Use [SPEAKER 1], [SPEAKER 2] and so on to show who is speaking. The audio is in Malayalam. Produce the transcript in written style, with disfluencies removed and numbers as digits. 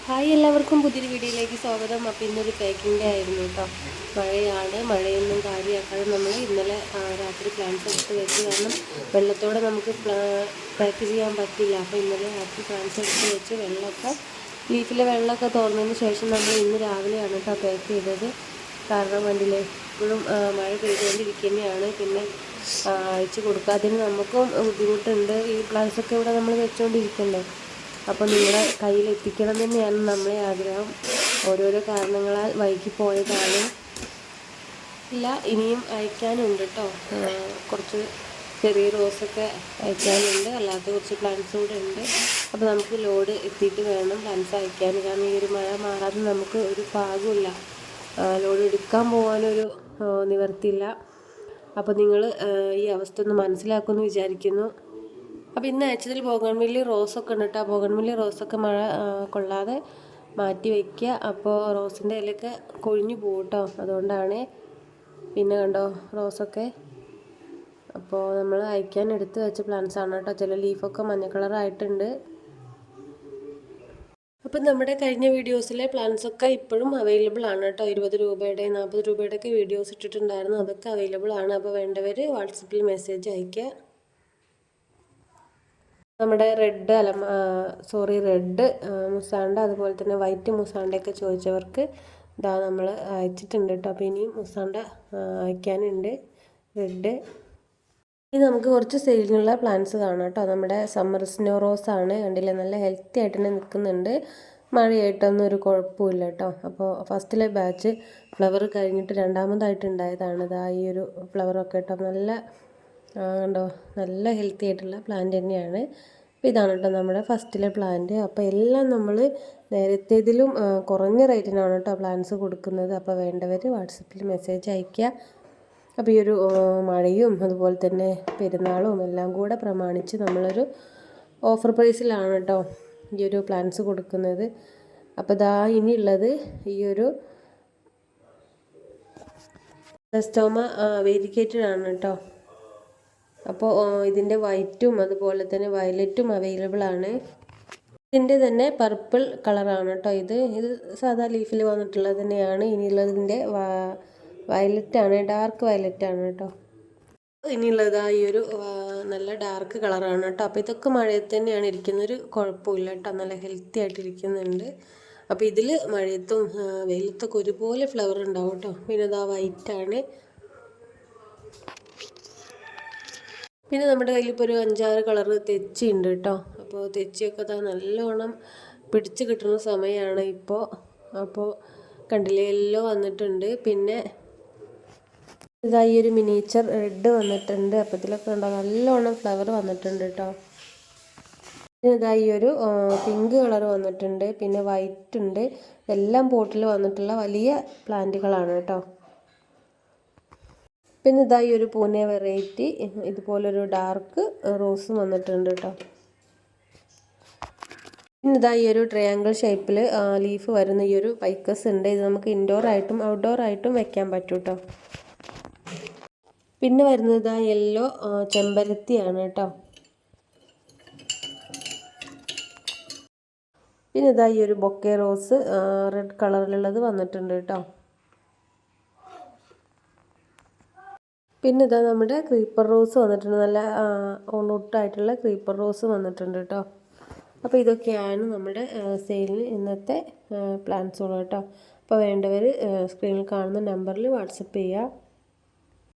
[SPEAKER 1] ഹായ്, എല്ലാവർക്കും പുതിയൊരു വീഡിയോയിലേക്ക് സ്വാഗതം. അപ്പോൾ ഇന്നൊരു പാക്കിംഗ് ഡേ ആയിരുന്നു കേട്ടോ. മഴയാണ്. മഴയൊന്നും കാര്യമാക്കാതെ നമ്മൾ ഇന്നലെ രാത്രി പ്ലാന്റ്സ് എടുത്ത് വെച്ച്, കാരണം വെള്ളത്തോടെ നമുക്ക് പാക്ക് ചെയ്യാൻ പറ്റില്ല. അപ്പോൾ ഇന്നലെ രാത്രി പ്ലാന്റ്സ് എടുത്ത് വെച്ച് വെള്ളമൊക്കെ ലീഫിലെ വെള്ളമൊക്കെ തുറന്നതിന് ശേഷം നമ്മൾ ഇന്ന് രാവിലെയാണ് കേട്ടോ പാക്ക് ചെയ്തത്. കാരണം വണ്ടിയിലെ ഇപ്പോഴും മഴ പെയ്തുകൊണ്ടിരിക്കുന്നതാണ്. പിന്നെ അയച്ചു കൊടുക്കാത്തതിന് നമുക്കും ബുദ്ധിമുട്ടുണ്ട്. ഈ പ്ലാന്റ്സൊക്കെ ഇവിടെ നമ്മൾ വെച്ചുകൊണ്ടിരിക്കണ്ടേ. അപ്പോൾ നിങ്ങളുടെ കയ്യിൽ എത്തിക്കണം തന്നെയാണ് നമ്മളെ ആഗ്രഹം. ഓരോരോ കാരണങ്ങളാൽ വൈകി പോയതാണ്. ഇല്ല, ഇനിയും അയക്കാനുണ്ട് കേട്ടോ. കുറച്ച് ചെറിയ റോസൊക്കെ അയക്കാനുണ്ട്, അല്ലാത്ത കുറച്ച് പ്ലാന്റ്സ് കൂടെ ഉണ്ട്. അപ്പോൾ നമുക്ക് ലോഡ് എത്തിയിട്ട് വേണം പ്ലാന്റ്സ് അയക്കാൻ. കാരണം ഈ ഒരു മഴ മാറാതെ നമുക്ക് ഒരു പാകമില്ല, ലോഡ് എടുക്കാൻ പോകാനൊരു നിവർത്തിയില്ല. അപ്പോൾ നിങ്ങൾ ഈ അവസ്ഥ ഒന്ന് മനസ്സിലാക്കുമെന്ന് വിചാരിക്കുന്നു. അപ്പോൾ ഇന്ന് അയച്ചതിൽ ബോഗൺവില്ല റോസൊക്കെ ഉണ്ട് കേട്ടോ. ബോഗൺവില്ല റോസൊക്കെ മഴ കൊള്ളാതെ മാറ്റി വയ്ക്കുക. അപ്പോൾ റോസിൻ്റെ ഇലയൊക്കെ കൊഴിഞ്ഞു പോകും കേട്ടോ, അതുകൊണ്ടാണ്. പിന്നെ കണ്ടോ റോസൊക്കെ. അപ്പോൾ നമ്മൾ അയക്കാൻ എടുത്ത് വെച്ച പ്ലാന്റ്സ് ആണ് കേട്ടോ. ചില ലീഫൊക്കെ മഞ്ഞ കളറായിട്ടുണ്ട്. അപ്പം നമ്മുടെ കഴിഞ്ഞ വീഡിയോസിലെ പ്ലാന്റ്സൊക്കെ ഇപ്പോഴും അവൈലബിൾ ആണ് കേട്ടോ. 20 രൂപയുടെ 40 രൂപയുടെ ഒക്കെ വീഡിയോസ് ഇട്ടിട്ടുണ്ടായിരുന്നു. അതൊക്കെ അവൈലബിൾ ആണ്. അപ്പോൾ വേണ്ടവർ വാട്സപ്പിൽ മെസ്സേജ് അയയ്ക്കുക. നമ്മുടെ റെഡ് മുസാണ്ട, അതുപോലെ തന്നെ വൈറ്റ് മുസാണ്ടയൊക്കെ ചോദിച്ചവർക്ക് ഇതാ നമ്മൾ അയച്ചിട്ടുണ്ട് കേട്ടോ. അപ്പോൾ ഇനിയും മുസാണ്ട അയക്കാനുണ്ട്, റെഡ്. ഇനി നമുക്ക് കുറച്ച് സെയിലിനുള്ള പ്ലാന്റ്സ് കാണാം കേട്ടോ. നമ്മുടെ സമ്മർ സ്നോ റോസ് ആണ്. കണ്ടില്ലേ, നല്ല ഹെൽത്തി ആയിട്ട് തന്നെ നിൽക്കുന്നുണ്ട്. മഴയായിട്ടൊന്നും ഒരു കുഴപ്പമില്ല കേട്ടോ. അപ്പോൾ ഫസ്റ്റിലെ ബാച്ച് ഫ്ലവർ കഴിഞ്ഞിട്ട് രണ്ടാമതായിട്ട് ഉണ്ടായതാണ് ഇതാ ഈ ഒരു ഫ്ലവറൊക്കെ കേട്ടോ. നല്ല കണ്ടോ, നല്ല ഹെൽത്തി ആയിട്ടുള്ള പ്ലാന്റ് തന്നെയാണ്. അപ്പോൾ ഇതാണ് കേട്ടോ നമ്മുടെ ഫസ്റ്റിലെ പ്ലാന്റ്. അപ്പോൾ എല്ലാം നമ്മൾ നേരത്തേതിലും കുറഞ്ഞ റേറ്റിനാണ് കേട്ടോ പ്ലാന്റ്സ് കൊടുക്കുന്നത്. അപ്പോൾ വേണ്ടവർ വാട്സപ്പിൽ മെസ്സേജ് അയയ്ക്കുക. അപ്പോൾ ഈ ഒരു മഴയും അതുപോലെ തന്നെ പെരുന്നാളും എല്ലാം കൂടെ പ്രമാണിച്ച് നമ്മളൊരു ഓഫർ പ്രൈസിലാണ് കേട്ടോ ഈ ഒരു പ്ലാന്റ്സ് കൊടുക്കുന്നത്. അപ്പോൾ ഇതാ ഇനിയുള്ളത് ഈ ഒരു സ്റ്റോമ വേരിക്കേറ്റഡ് ആണ് കേട്ടോ. അപ്പോൾ ഇതിൻ്റെ വൈറ്റും അതുപോലെ തന്നെ വയലറ്റും അവൈലബിൾ ആണ്. ഇതിൻ്റെ തന്നെ പർപ്പിൾ കളറാണ് കേട്ടോ. ഇത് സാധാ ലീഫിൽ വന്നിട്ടുള്ളത് തന്നെയാണ്. ഇനിയുള്ളതിൻ്റെ വയലറ്റാണ്, ഡാർക്ക് വയലറ്റാണ് കേട്ടോ. ഇനിയുള്ളത് ഈ ഒരു നല്ല ഡാർക്ക് കളറാണ് കേട്ടോ. അപ്പോൾ ഇതൊക്കെ മഴയത്ത് തന്നെയാണ് ഇരിക്കുന്നത്, ഒരു കുഴപ്പമില്ല കേട്ടോ. നല്ല ഹെൽത്തി ആയിട്ടിരിക്കുന്നുണ്ട്. അപ്പോൾ ഇതിൽ മഴയത്തും വെയിലത്തൊക്കെ ഒരുപോലെ ഫ്ലവർ ഉണ്ടാവും കേട്ടോ. പിന്നെ ഇതാ വൈറ്റാണ്. പിന്നെ നമ്മുടെ കയ്യിൽ ഇപ്പോൾ ഒരു 5-6 കളറ് തെച്ചി ഉണ്ട് കേട്ടോ. അപ്പോൾ തെച്ചിയൊക്കെ ഇതാ നല്ലോണം പിടിച്ച് കിട്ടുന്ന സമയമാണ് ഇപ്പോൾ. അപ്പോൾ കണ്ടില്ലേ, യെല്ലോ വന്നിട്ടുണ്ട്. പിന്നെ ഇതാ ഈ ഒരു മിനിയേച്ചർ റെഡ് വന്നിട്ടുണ്ട്. അപ്പോൾ ഇതിലൊക്കെ ഉണ്ടോ നല്ലോണം ഫ്ലവർ വന്നിട്ടുണ്ട് കേട്ടോ. പിന്നെ ഇതാ ഈ ഒരു പിങ്ക് കളർ വന്നിട്ടുണ്ട്. പിന്നെ വൈറ്റ് ഉണ്ട്. എല്ലാം പോട്ടിൽ വന്നിട്ടുള്ള വലിയ പ്ലാന്റുകളാണ് കേട്ടോ. പിന്നെ ഇതാ ഈ ഒരു പൂനെ വെറൈറ്റി ഇതുപോലൊരു ഡാർക്ക് റോസും വന്നിട്ടുണ്ട് കേട്ടോ. പിന്നെ ഇതാ ഈ ഒരു ട്രയാങ്കിൾ ഷേപ്പിൽ ലീഫ് വരുന്ന ഈ ഒരു പൈക്കസ് ഉണ്ട്. ഇത് നമുക്ക് ഇൻഡോർ ആയിട്ടും ഔട്ട്ഡോർ ആയിട്ടും വെക്കാൻ പറ്റും കേട്ടോ. പിന്നെ വരുന്നത് ഇതാ യെല്ലോ ചെമ്പരത്തിയാണ് കേട്ടോ. പിന്നെ ഇതാ ഈ ഒരു ബൊക്കെ റോസ് റെഡ് കളറിലുള്ളത് വന്നിട്ടുണ്ട് കേട്ടോ. പിന്നെ ഇതാ നമ്മുടെ ക്രീപ്പർ റോസ് വന്നിട്ടുണ്ട്. നല്ല ഒട്ടായിട്ടുള്ള ക്രീപ്പർ റോസ് വന്നിട്ടുണ്ട് കേട്ടോ. അപ്പോൾ ഇതൊക്കെയാണ് നമ്മുടെ സെയിലിന് ഇന്നത്തെ പ്ലാന്റ്സുകൾ കേട്ടോ. അപ്പോൾ വേണ്ടവർ സ്ക്രീനിൽ കാണുന്ന നമ്പറിൽ വാട്സപ്പ് ചെയ്യുക.